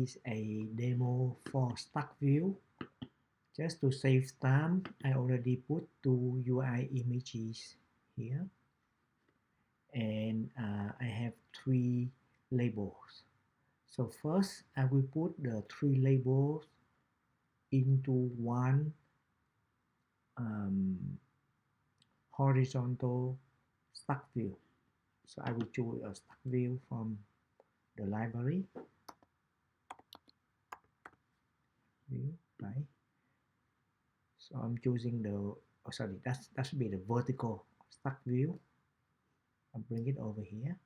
is a demo for stock view. Just to save time, I already put two UI images here, and I have three labels. So first, I will put the three labels into one horizontal stock view. So I will choose a stock view from the library view, right? So I'm choosing the, oh sorry, that should be the vertical stock view. I'll bring it over here,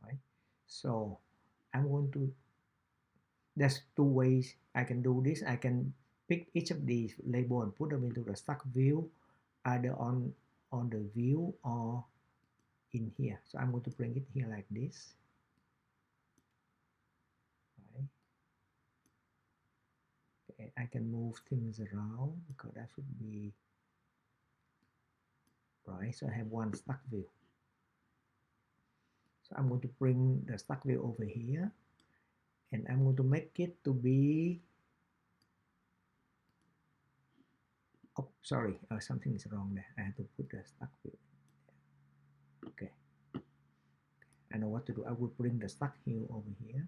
right? So I'm going to, there's two ways I can do this. I can pick each of these label and put them into the stock view, either on the view or in here. So I'm going to bring it here like this, right? Okay, I can move things around because that should be right. So I have one stock view. So I'm going to bring the stock view over here, and I'm going to make it to be, oh sorry, something is wrong there. I have to put the stock view. Okay, I know what to do. I will bring the stock view over here,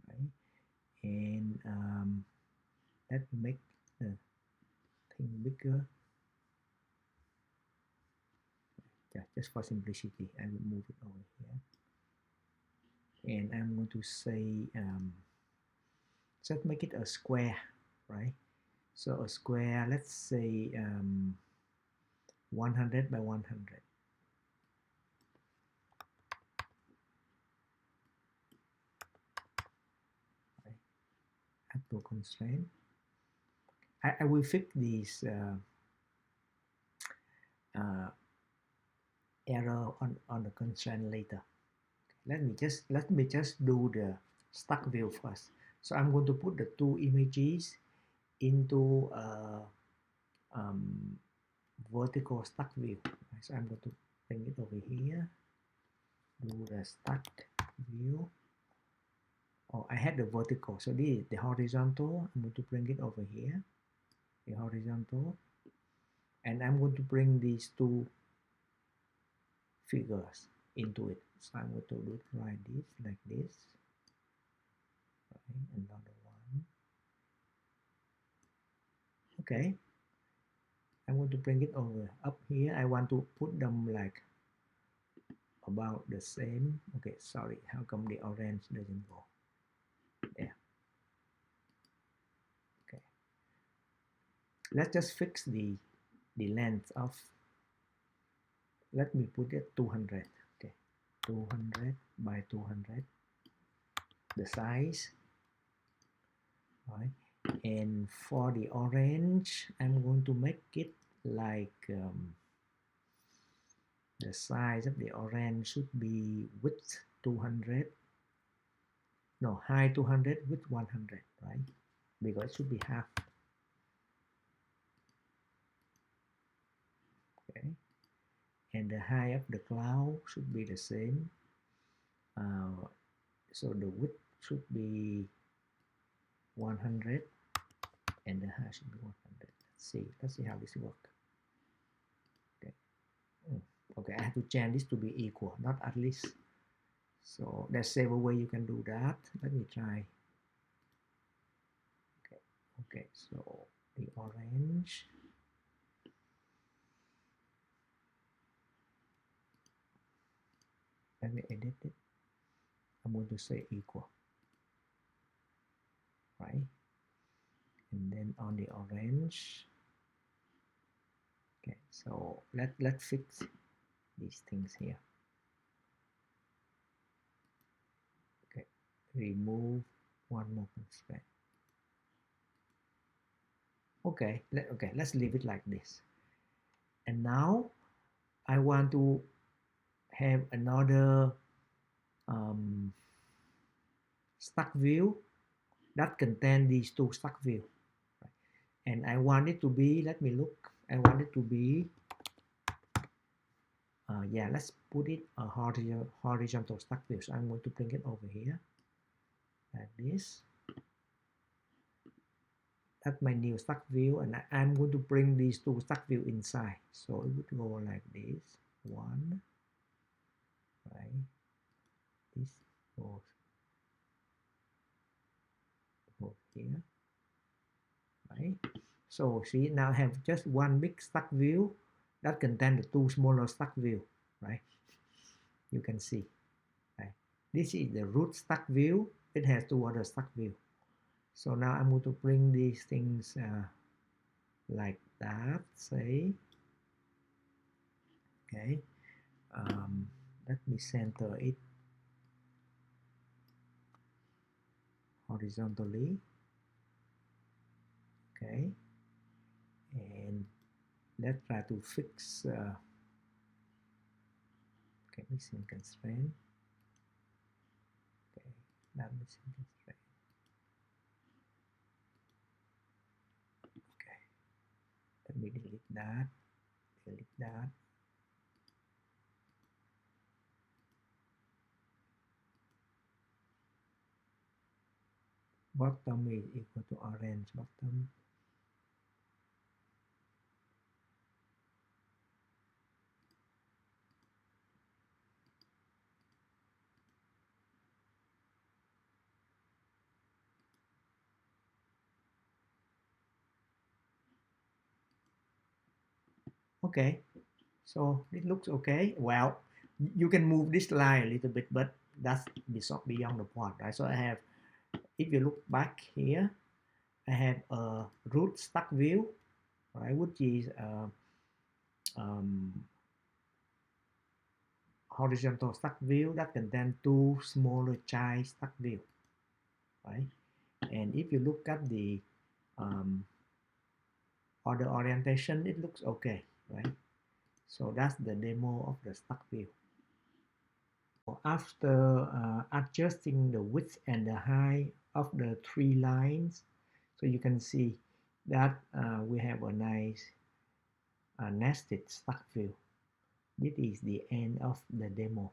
right? And let's make the thing bigger. Yeah, just for simplicity, I will move it over here. And I'm going to say, just make it a square, right? So a square, let's say 100 by 100. Right? Add to constraint. I will fix these error on the constraint later. Let me just do the stock view first. So I'm going to put the two images into vertical stock view. So I'm going to bring it over here, do the stock view. Oh, I had the vertical, so this is the horizontal. I'm going to bring it over here, the horizontal, and I'm going to bring these two figures into it. So I'm going to do it like this, right? Another one. Okay, I'm going to bring it over up here. I want to put them like about the same. Okay, sorry, how come the orange doesn't go there? Okay, let's just fix the length of, let me put it 200. Okay, 200 by 200, the size, right? And for the orange, I'm going to make it like the size of the orange should be width 200, no, height 200, width 100, right? Because it should be half. Okay, and the height of the cloud should be the same. So the width should be 100 and the height should be 100. Let's see how this works. Okay. Okay, I have to change this to be equal, not at least. So there's several way you can do that. Let me try. Okay, so the orange. Let me edit it. I'm going to say equal, right? And then on the orange. Okay, so let's fix these things here. Okay, remove one more constraint. Okay, let's leave it like this. And now I want to have another stock view that contain these two stock view, right? And I want it to be, let me look, I want it to be yeah, let's put it a horizontal stack view. So I'm going to bring it over here like this. That's my new stack view, and I'm going to bring these two stack view inside. So it would go like this. One, right? This goes here, right? So see, now I have just one big stack view that contains the two smaller stack view, right? You can see, right? This is the root stack view. It has two other stack view. So now I'm going to bring these things like that, say, okay. Let me center it horizontally, okay, and let's try to fix okay, missing constraint, okay, not missing constraint, okay, let me delete that, bottom is equal to orange bottom. Okay, so it looks okay. Well, you can move this line a little bit, but that's beyond the point, right? So I have, if you look back here, I have a root stack view, right, which is um, horizontal stack view that contains two smaller child stack view, right? And if you look at the order orientation, it looks okay, right? So that's the demo of the stack view. After adjusting the width and the height of the three lines, so you can see that we have a nice nested stack view. This is the end of the demo.